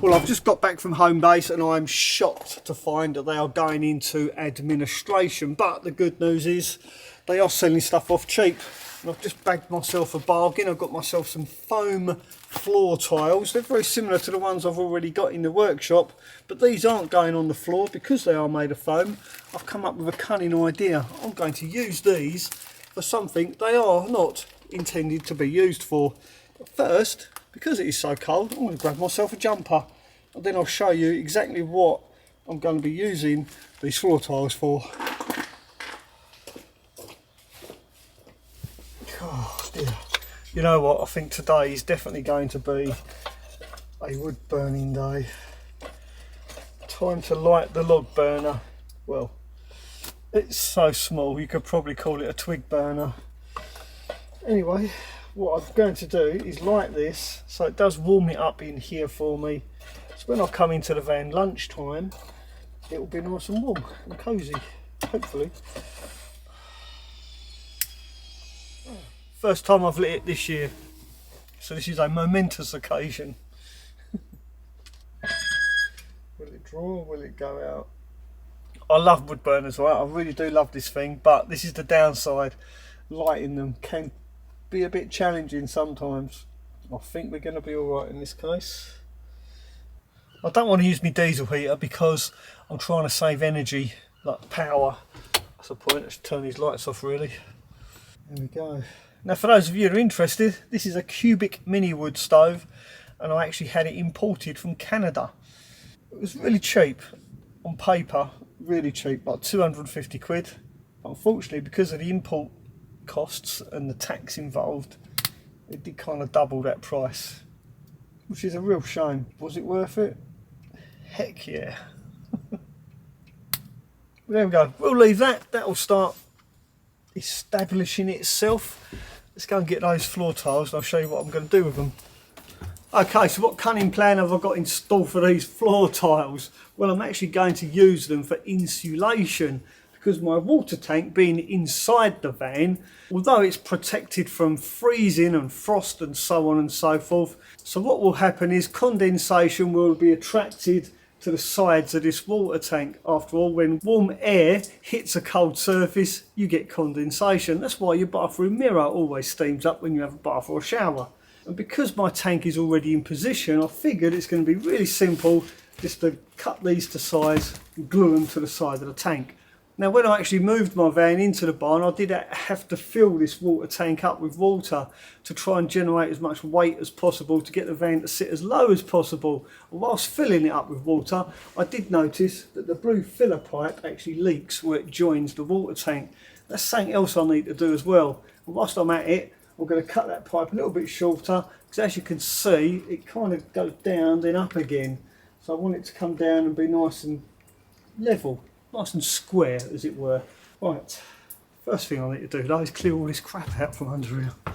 Well, I've just got back from home base and I'm shocked to find that they are going into administration. But the good news is they are selling stuff off cheap. And I've just bagged myself a bargain. I've got myself some foam floor tiles. They're very similar to the ones I've already got in the workshop, but these aren't going on the floor because they are made of foam. I've come up with a cunning idea. I'm going to use these for something they are not intended to be used for. But first, because it is so cold, I'm going to grab myself a jumper and then I'll show you exactly what I'm going to be using these floor tiles for. Oh dear. You know what, I think today is definitely going to be a wood burning day. Time to light the log burner. Well, it's so small you could probably call it a twig burner. Anyway, what I'm going to do is light this so it does warm it up in here for me. So when I come into the van lunchtime, it will be nice and warm and cosy, hopefully. First time I've lit it this year, so this is a momentous occasion. Will it draw or will it go out? I love wood burners, right? I really do love this thing, but this is the downside. Lighting them can be a bit challenging sometimes. I think we're going to be alright in this case. I don't want to use my diesel heater because I'm trying to save energy, like power. That's the point. Let's turn these lights off really. There we go. Now for those of you that are interested, this is a cubic mini wood stove and I actually had it imported from Canada. It was really cheap on paper, really cheap, like 250 quid. Unfortunately, because of the import costs and the tax involved, it did kind of double that price, which is a real shame. Was it worth it? Heck yeah. There we go, we'll leave that. That'll start establishing itself. Let's go and get those floor tiles and I'll show you what I'm going to do with them. Okay, so what cunning plan have I got in store for these floor tiles? Well, I'm actually going to use them for insulation because my water tank being inside the van, although it's protected from freezing and frost and so on and so forth, so what will happen is condensation will be attracted to the sides of this water tank. After all, when warm air hits a cold surface, you get condensation. That's why your bathroom mirror always steams up when you have a bath or a shower. And because my tank is already in position, I figured it's going to be really simple just to cut these to size and glue them to the side of the tank. Now when I actually moved my van into the barn, I did have to fill this water tank up with water to try and generate as much weight as possible to get the van to sit as low as possible. And whilst filling it up with water, I did notice that the blue filler pipe actually leaks where it joins the water tank. That's something else I need to do as well. And whilst I'm at it, I'm going to cut that pipe a little bit shorter because as you can see, it kind of goes down then up again. So I want it to come down and be nice and level. Nice and square, as it were. Right, first thing I need to do though is clear all this crap out from under here. I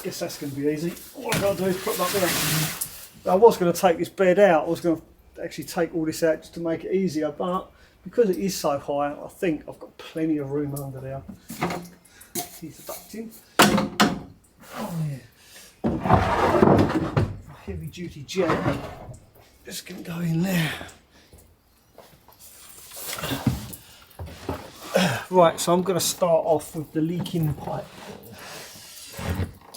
guess that's going to be easy. All I've got to do is put that there. I was going to take this bed out. I was going to actually take all this out just to make it easier, but because it is so high, I think I've got plenty of room under there. Here's the ducting. Oh yeah. Heavy duty jet. Just going to go in there. Right, so I'm going to start off with the leaking pipe.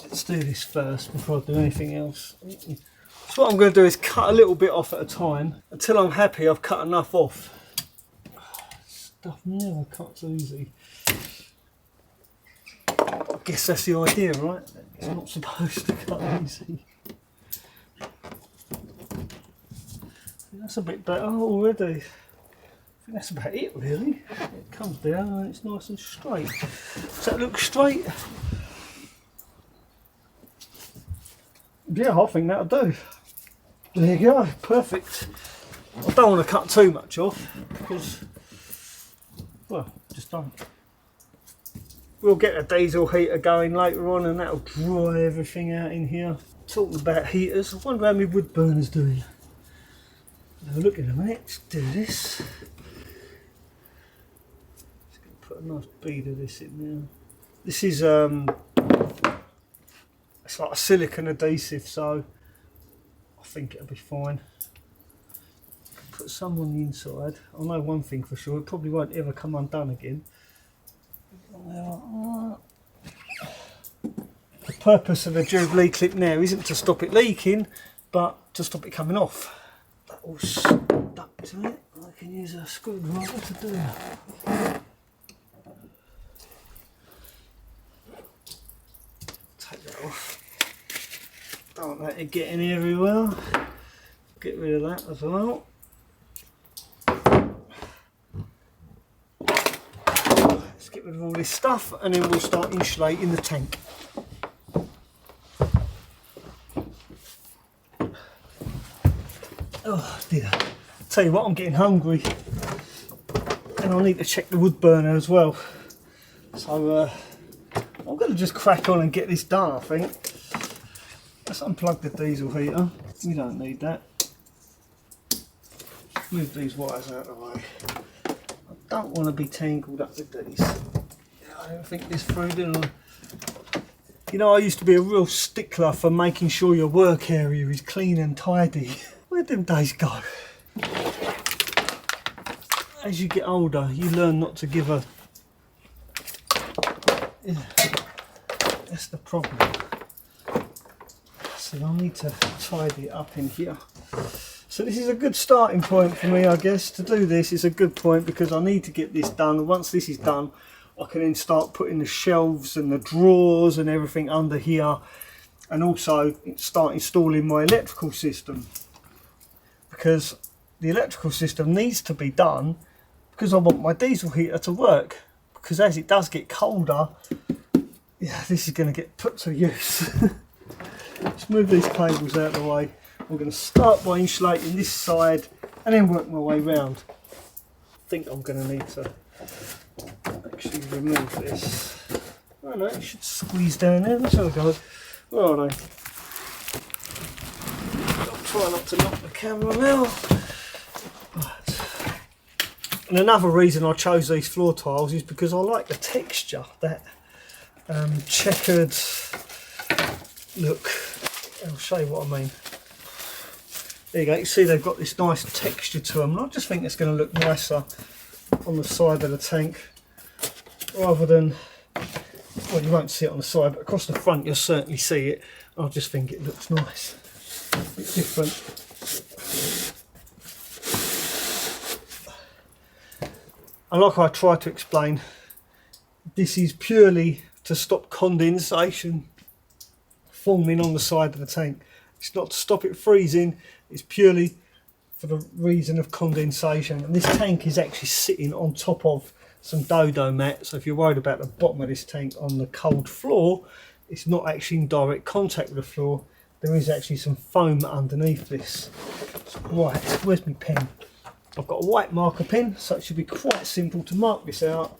Let's do this first before I do anything else. So what I'm going to do is cut a little bit off at a time until I'm happy I've cut enough off. Stuff never cuts easy. I guess that's the idea, right? It's not supposed to cut easy. That's a bit better already. I think that's about it really. It comes down and it's nice and straight. Does that look straight? Yeah, I think that'll do. There you go, perfect. I don't want to cut too much off because, well, just don't. We'll get a diesel heater going later on and that'll dry everything out in here. Talking about heaters, I wonder how many wood burners doing. Have a look in a minute, let's do this. Just going to put a nice bead of this in there. This is it's it's like a silicone adhesive, so I think it'll be fine. Put some on the inside. I know one thing for sure, it probably won't ever come undone again. The purpose of a Jubilee clip now isn't to stop it leaking, but to stop it coming off. That all stuck to it. I can use a screwdriver to do that. Take that off. Don't let it get in everywhere. Get rid of that as well. Let's get rid of all this stuff and then we'll start insulating the tank. Oh dear. Tell you what, I'm getting hungry and I need to check the wood burner as well. So I'm going to just crack on and get this done, I think. Let's unplug the diesel heater. We don't need that. Move these wires out of the way. I don't want to be tangled up with these. I don't think this through, didn't I? You know, I used to be a real stickler for making sure your work area is clean and tidy. Where'd them days go? As you get older, you learn not to give a... Yeah, that's the problem. So I need to tidy it up in here. So this is a good starting point for me, I guess. To do this is a good point because I need to get this done. Once this is done, I can then start putting the shelves and the drawers and everything under here, and also start installing my electrical system, because the electrical system needs to be done because I want my diesel heater to work, because as it does get colder, yeah, this is going to get put to use. Let's move these cables out of the way. I'm going to start by insulating this side and then work my way round. I think I'm going to need to actually remove this. Oh no, it should squeeze down there. Let's have a go. Where are they? I'll try not to knock the camera now. Right. And another reason I chose these floor tiles is because I like the texture, that checkered look. I'll show you what I mean. There you go, you see they've got this nice texture to them, and I just think it's going to look nicer on the side of the tank rather than, well, you won't see it on the side, but across the front you'll certainly see it. I just think it looks nice, a bit different. And like I tried to explain, this is purely to stop condensation forming on the side of the tank. It's not to stop it freezing, it's purely for the reason of condensation. And this tank is actually sitting on top of some dodo mat, so if you're worried about the bottom of this tank on the cold floor, it's not actually in direct contact with the floor. There is actually some foam underneath this. Right, where's my pen? I've got a white marker pen, so it should be quite simple to mark this out.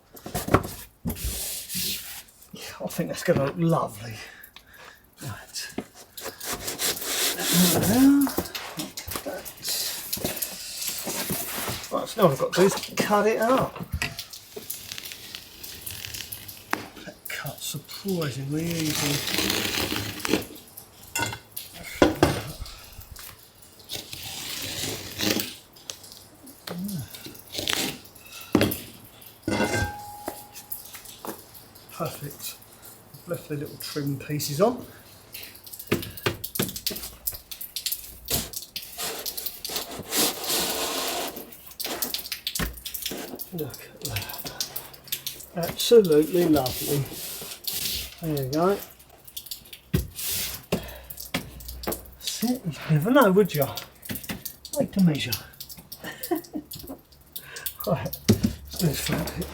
Yeah, I think that's going to look lovely. Right. Right, so now I've got to do is cut it out. That cuts surprisingly easy. Perfect. I've left the little trim pieces on. Look at that. Absolutely lovely. There you go. That's it. You'd never know, would you? Wait to measure. Right, let's do this front bit.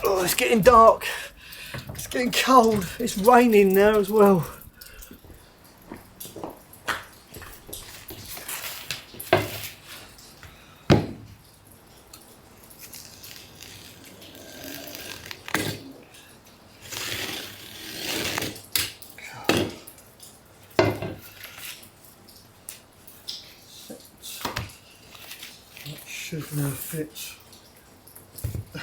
Oh, it's getting dark. It's getting cold. It's raining now as well. should now fit that.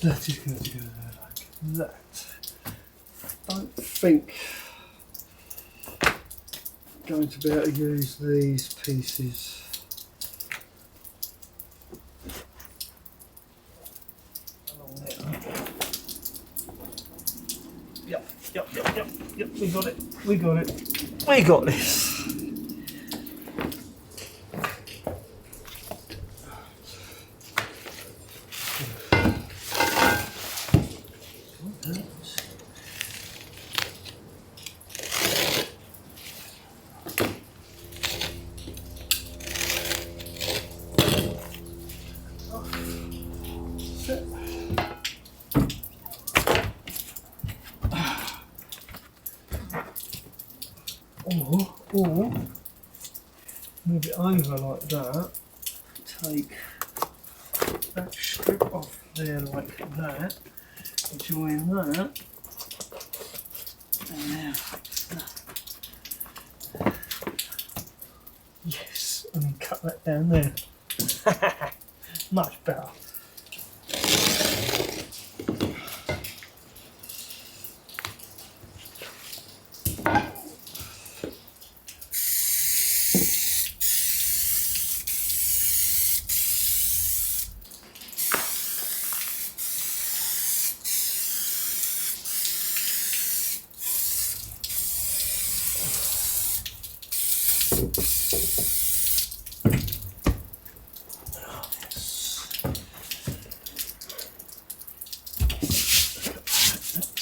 That is going to go there like that. I don't think I'm going to be able to use these pieces. Along there. Yep, we got it, we got this. Or move it over like that, take that strip off there like that, join that, and now fix that. Yes, and then cut that down there. Much better.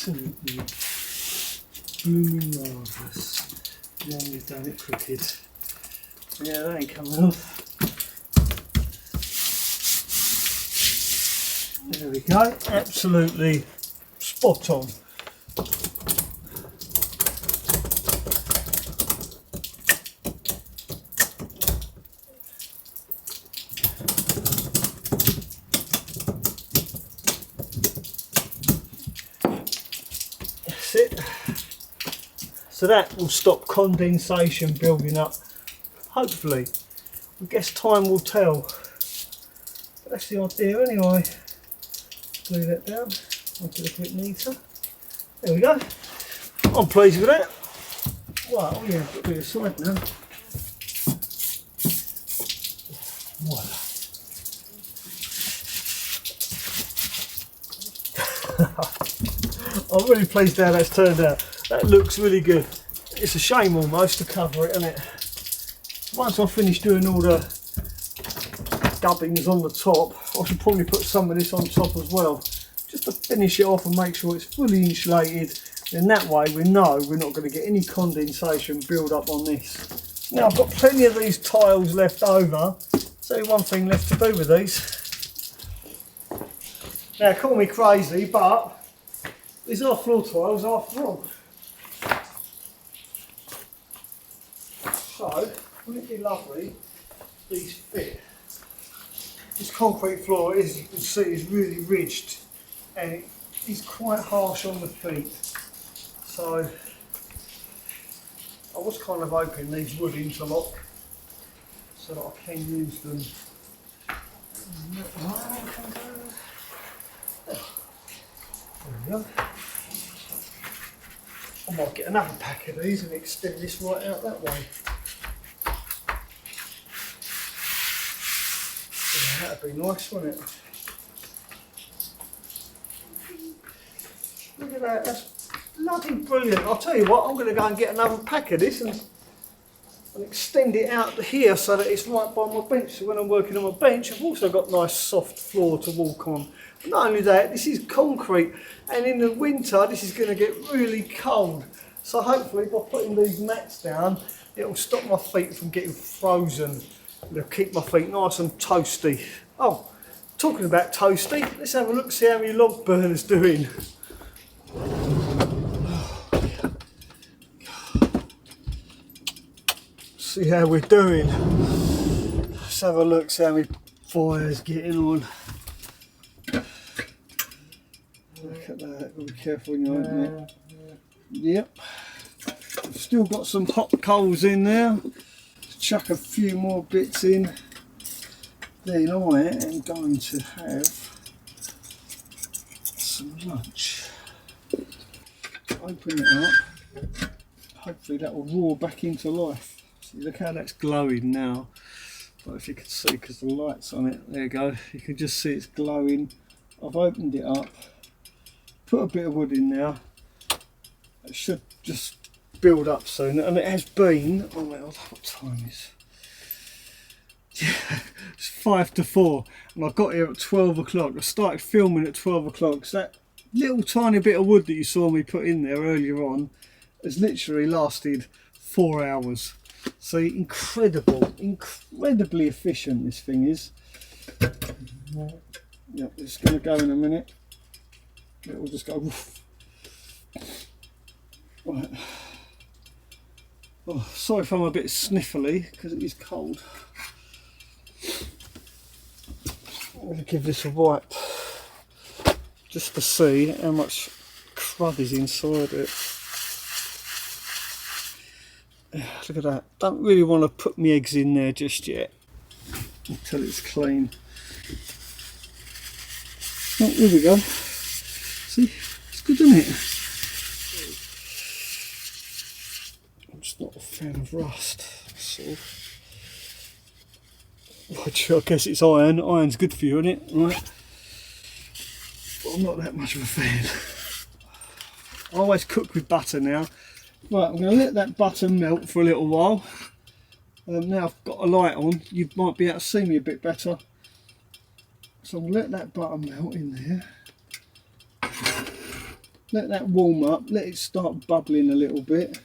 Absolutely blooming marvellous. Then you've done it crooked. Yeah, that ain't coming off. There we go. Absolutely spot on. It. So that will stop condensation building up, hopefully. I guess time will tell, but that's the idea anyway. Glue that down, make it a bit neater. There we go. I'm pleased with that. Right, oh yeah, got a bit of side now. I'm really pleased how that's turned out. That looks really good. It's a shame almost to cover it, isn't it? Once I finish doing all the gubbins on the top, I should probably put some of this on top as well, just to finish it off and make sure it's fully insulated. Then that way we know we're not going to get any condensation build up on this. Now I've got plenty of these tiles left over. So one thing left to do with these. Now call me crazy, but these are floor tiles after all. So, wouldn't it be lovely if these fit? This concrete floor, as you can see, is really ridged and it is quite harsh on the feet. So, I was kind of hoping these would interlock so that I can use them. There we go. I might get another pack of these and extend this right out that way. Yeah, that'd be nice, wouldn't it? Look at that, that's bloody brilliant. I'll tell you what, I'm going to go and get another pack of this and extend it out to here so that it's right by my bench. So when I'm working on my bench, I've also got nice soft floor to walk on. But not only that, this is concrete, and in the winter this is going to get really cold. So hopefully by putting these mats down, it'll stop my feet from getting frozen. It'll keep my feet nice and toasty. Oh, talking about toasty, let's have a look, see how my log burner's doing. See how we're doing. Let's have a look, see how my fire's getting on. Look at that, be careful when you open it. Yep. still got some hot coals in there. Chuck a few more bits in. Then I am going to have some lunch. Open it up. Hopefully that will roar back into life. See, look how that's glowing now. But if you can see, because the light's on it, there you go. You can just see it's glowing. I've opened it up. Put a bit of wood in there. It should just build up soon, and it has been. Oh my god, what time is? Yeah, it's 5 to 4, and I got here at 12 o'clock. I started filming at 12 o'clock. So that little tiny bit of wood that you saw me put in there earlier on has literally lasted 4 hours. See, incredibly efficient this thing is. Yep, it's going to go in a minute. It will just go woof. Right. Oh, sorry if I'm a bit sniffly because it is cold. I'm going to give this a wipe just to see how much crud is inside it. Look at that. Don't really want to put my eggs in there just yet until it's clean. Oh, there we go. See, it's good, isn't it? I'm just not a fan of rust. So, I guess it's iron. Iron's good for you, isn't it? Right. But I'm not that much of a fan. I always cook with butter now. Right, I'm going to let that butter melt for a little while. Now I've got a light on, you might be able to see me a bit better. So I'll let that butter melt in there. Let that warm up, let it start bubbling a little bit.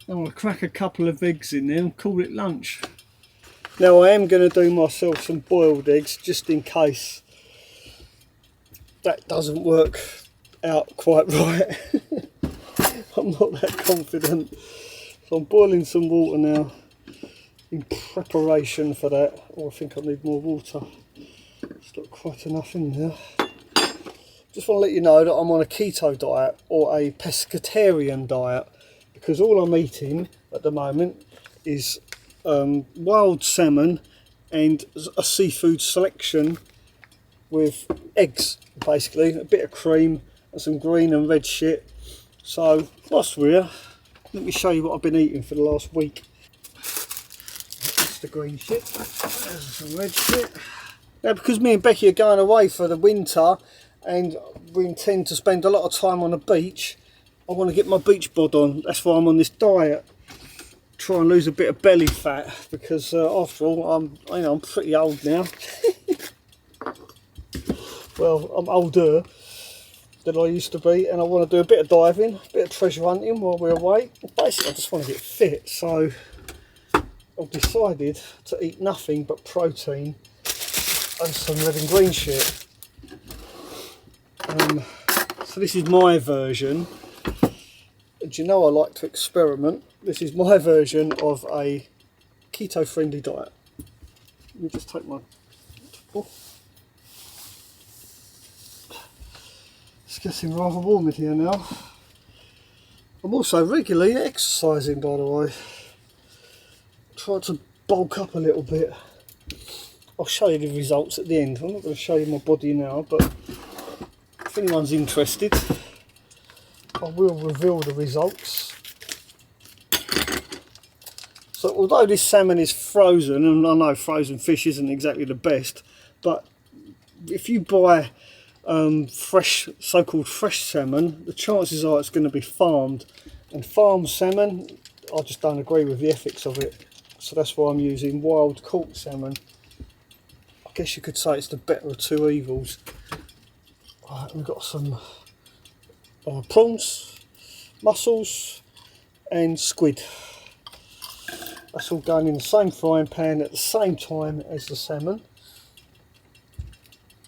I'm going to crack a couple of eggs in there and call it lunch. Now I am going to do myself some boiled eggs just in case that doesn't work out quite right. I'm not that confident. So I'm boiling some water now in preparation for that. Oh, I think I need more water. It's got quite enough in there. Just want to let you know that I'm on a keto diet or a pescatarian diet, because all I'm eating at the moment is wild salmon and a seafood selection with eggs, basically, a bit of cream and some green and red shit. So, whilst we're here, let me show you what I've been eating for the last week. That's the green shit, there's some red shit. Now, because me and Becky are going away for the winter and we intend to spend a lot of time on the beach, I want to get my beach bod on. That's why I'm on this diet. Try and lose a bit of belly fat, because after all, I'm pretty old now. Well, I'm older than I used to be, and I want to do a bit of diving, a bit of treasure hunting while we're away. Basically, I just want to get fit, so I've decided to eat nothing but protein and some red and green shit. So this is my version. And you know I like to experiment. This is my version of a keto-friendly diet. Let me just take my top off. It's getting rather warm in here now. I'm also regularly exercising, by the way. Try to bulk up a little bit. I'll show you the results at the end. I'm not going to show you my body now, but if anyone's interested, I will reveal the results. So although this salmon is frozen, and I know frozen fish isn't exactly the best, but if you buy fresh, so-called fresh salmon, the chances are it's going to be farmed, and farmed salmon, I just don't agree with the ethics of it. So that's why I'm using wild caught salmon. I guess you could say it's the better of two evils. Right, we've got some prawns, mussels and squid. That's all going in the same frying pan at the same time as the salmon.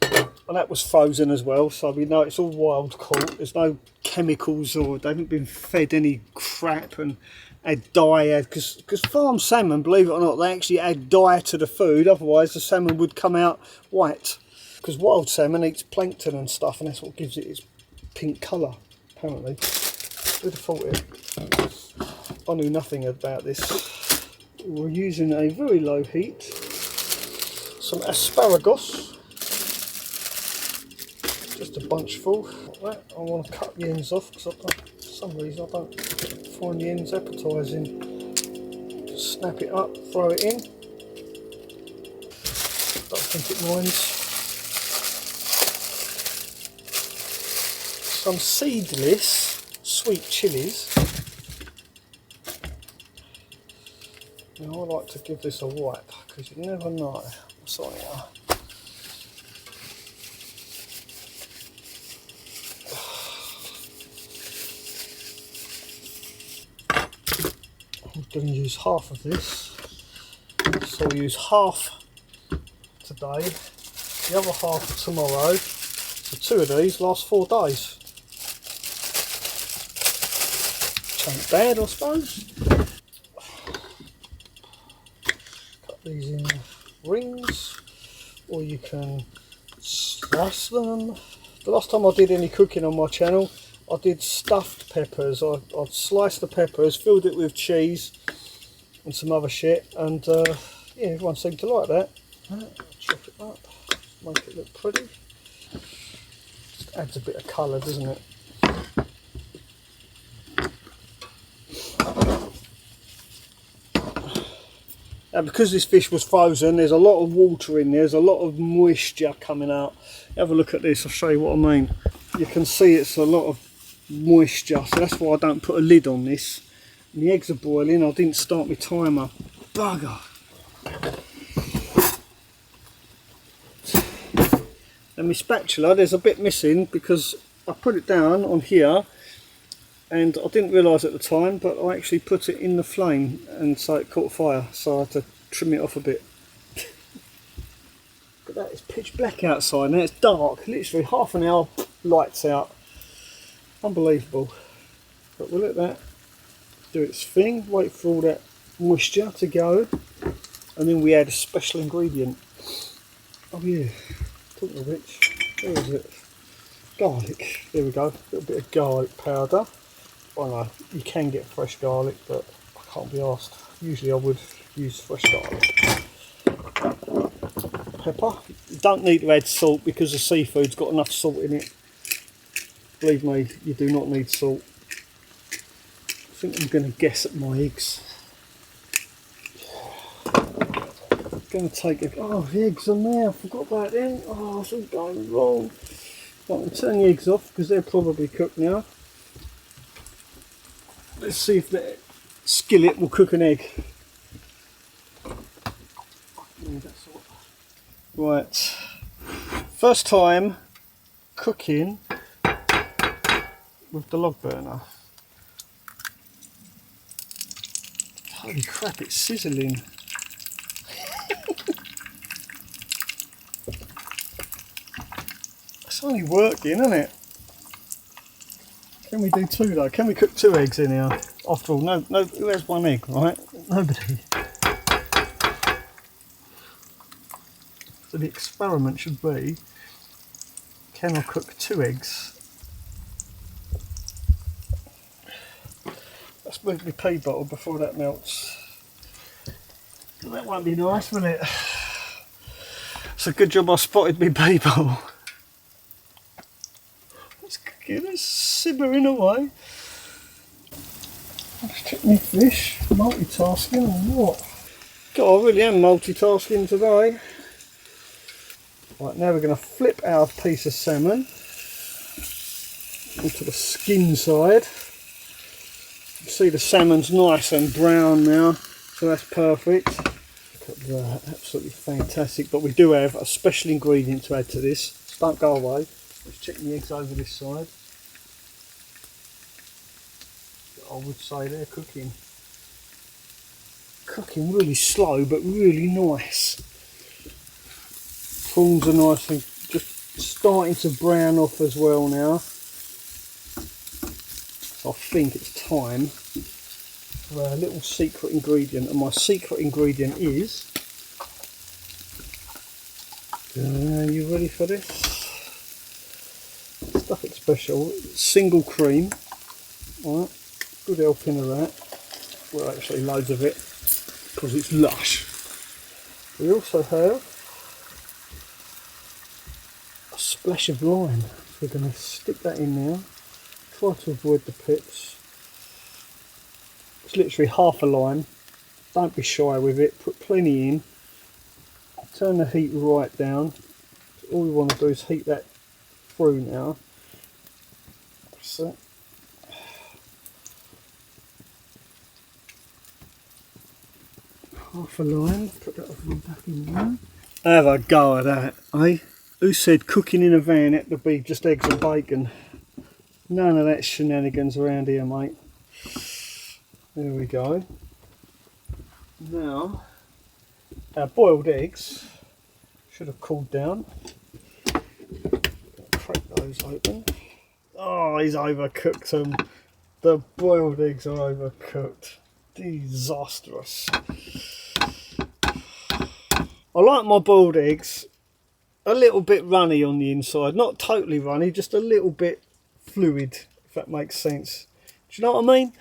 And that was frozen as well, so we know it's all wild caught. There's no chemicals, or they haven't been fed any crap and add dye, because farm salmon, believe it or not, they actually add dye to the food, otherwise the salmon would come out white. Because wild salmon eats plankton and stuff, and that's what gives it its pink colour, apparently. Who'd have thought it? I knew nothing about this. We're using a very low heat. Some asparagus. Just a bunch full. Like that. I want to cut the ends off because for some reason I don't find the ends appetising. Just snap it up, throw it in. Don't think it minds. Some seedless sweet chilies. Now I like to give this a wipe because you never know what's on here. I'm going to use half of this, so I'll use half today, the other half tomorrow, so 2 of these last 4 days. Which ain't bad, I suppose. Cut these in rings, or you can slice them. The last time I did any cooking on my channel, I did stuffed peppers. I'd sliced the peppers, filled it with cheese and some other shit, and yeah, everyone seemed to like that. Chop it up, make it look pretty. Just adds a bit of colour, doesn't it? Now, because this fish was frozen, there's a lot of water in there, there's a lot of moisture coming out. Have a look at this, I'll show you what I mean. You can see it's a lot of moisture, so that's why I don't put a lid on this. And the eggs are boiling, I didn't start my timer. Bugger! And my spatula, there's a bit missing because I put it down on here and I didn't realise at the time, but I actually put it in the flame and so it caught fire, so I had to trim it off a bit. But that is pitch black outside now, it's dark, literally half an hour, lights out. Unbelievable. But we'll let that do its thing, wait for all that moisture to go, and then we add a special ingredient. Oh yeah, talking of which, where is it? Garlic, there we go, a little bit of garlic powder. Well no, you can get fresh garlic, but I can't be asked. Usually I would use fresh garlic. Pepper, you don't need to add salt because the seafood's got enough salt in it. Believe me, you do not need salt. I think I'm going to guess at my eggs. I'm going to take it. Oh, the eggs are there. I forgot about them. Oh, something's going wrong. Right, I'll turn the eggs off because they're probably cooked now. Let's see if the skillet will cook an egg. Right, first time cooking with the log burner. Holy crap, it's sizzling. It's only working, isn't it? Can we do 2 though? Can we cook 2 eggs in here? After all, no, who has 1 egg, right? Nobody. So the experiment should be, can I cook 2 eggs? Let's move my pea bottle before that melts. That won't be nice, will it? It's a good job I spotted my pea bottle. It's cooking, it's simmering away. Let's check my fish. Multitasking or what? God, I really am multitasking today. Right, now we're going to flip our piece of salmon onto the skin side. You see the salmon's nice and brown now, so that's perfect. Look at that, absolutely fantastic. But we do have a special ingredient to add to this, so don't go away. Let's check the eggs over this side. I would say they're cooking. Cooking really slow but really nice. Prawns are nice and just starting to brown off as well now. So I think it's time for a little secret ingredient, and my secret ingredient is, are you ready for this? Stuff it special, single cream, alright, good helping of that. well actually loads of it because it's lush. We also have a splash of lime. We're going to stick that in now. Try to avoid the pips. It's literally half a lime. Don't be shy with it. Put plenty in. Turn the heat right down. All we want to do is heat that through now. So. Half a lime. Put that back in there. Have a go at that, eh? Who said cooking in a van had to be just eggs and bacon? None of that shenanigans around here, mate. There we go. Now, our boiled eggs should have cooled down. Crack those open. Oh, he's overcooked them. The boiled eggs are overcooked. Disastrous. I like my boiled eggs a little bit runny on the inside, not totally runny, just a little bit fluid, if that makes sense. Do you know what I mean?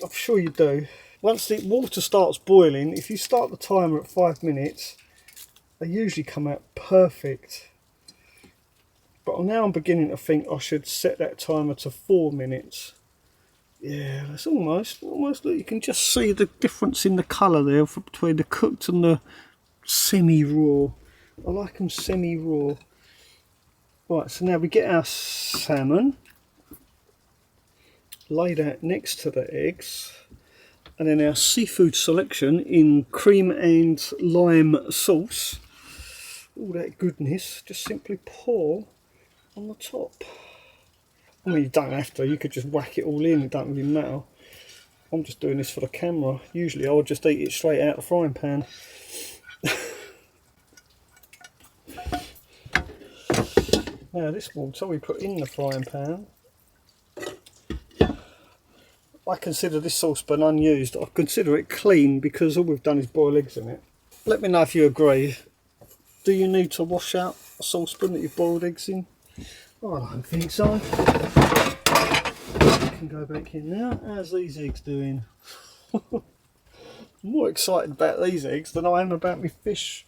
I'm sure you do. Once the water starts boiling, if you start the timer at 5 minutes, they usually come out perfect. But now I'm beginning to think I should set that timer to 4 minutes. Yeah, that's almost, look, you can just see the difference in the colour there between the cooked and the semi-raw. I like them semi-raw. Right, so now we get our salmon, lay that next to the eggs, and then our seafood selection in cream and lime sauce. All that goodness, just simply pour on the top. I mean, you don't have to, you could just whack it all in, it don't really matter. I'm just doing this for the camera. Usually I'll just eat it straight out of the frying pan. Now this water we put in the frying pan. I consider this saucepan unused. I consider it clean because all we've done is boil eggs in it. Let me know if you agree. Do you need to wash out a saucepan that you've boiled eggs in? Oh, I don't think so. I can go back in now. How's these eggs doing? I'm more excited about these eggs than I am about my fish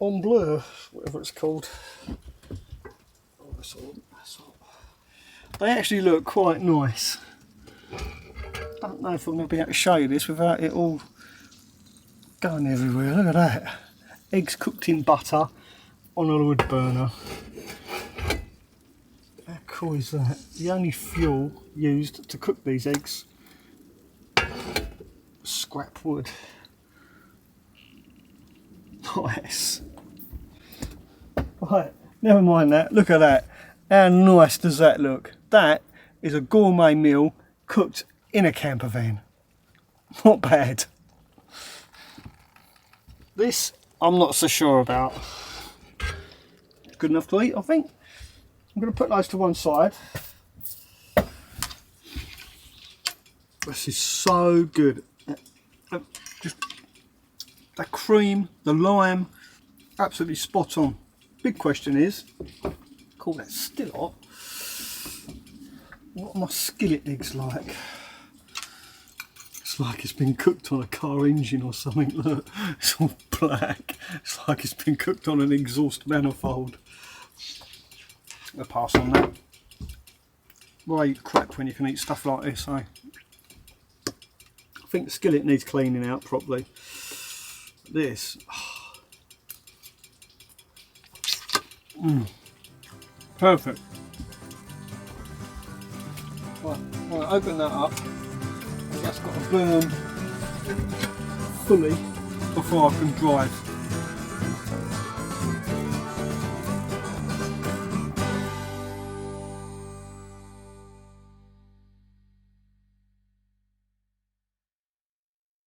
en bleu, whatever it's called. Oh, that's all. They actually look quite nice. I don't know if I'm going to be able to show you this without it all going everywhere. Look at that. Eggs cooked in butter on a wood burner. How cool is that? The only fuel used to cook these eggs, scrap wood. Nice. Right, never mind that. Look at that. How nice does that look? That is a gourmet meal cooked in a camper van. Not bad. This I'm not so sure about. Good enough to eat, I think. I'm going to put those to one side. This is so good. Just the cream, the lime, absolutely spot on. Big question is, call that still hot. What are my skillet eggs like? It's like it's been cooked on a car engine or something. Look, it's all black. It's like it's been cooked on an exhaust manifold. I'll pass on that. Why eat crap when you can eat stuff like this, eh? I think the skillet needs cleaning out properly. This. Perfect. Right, I'll open that up. That's got to burn fully before I can drive.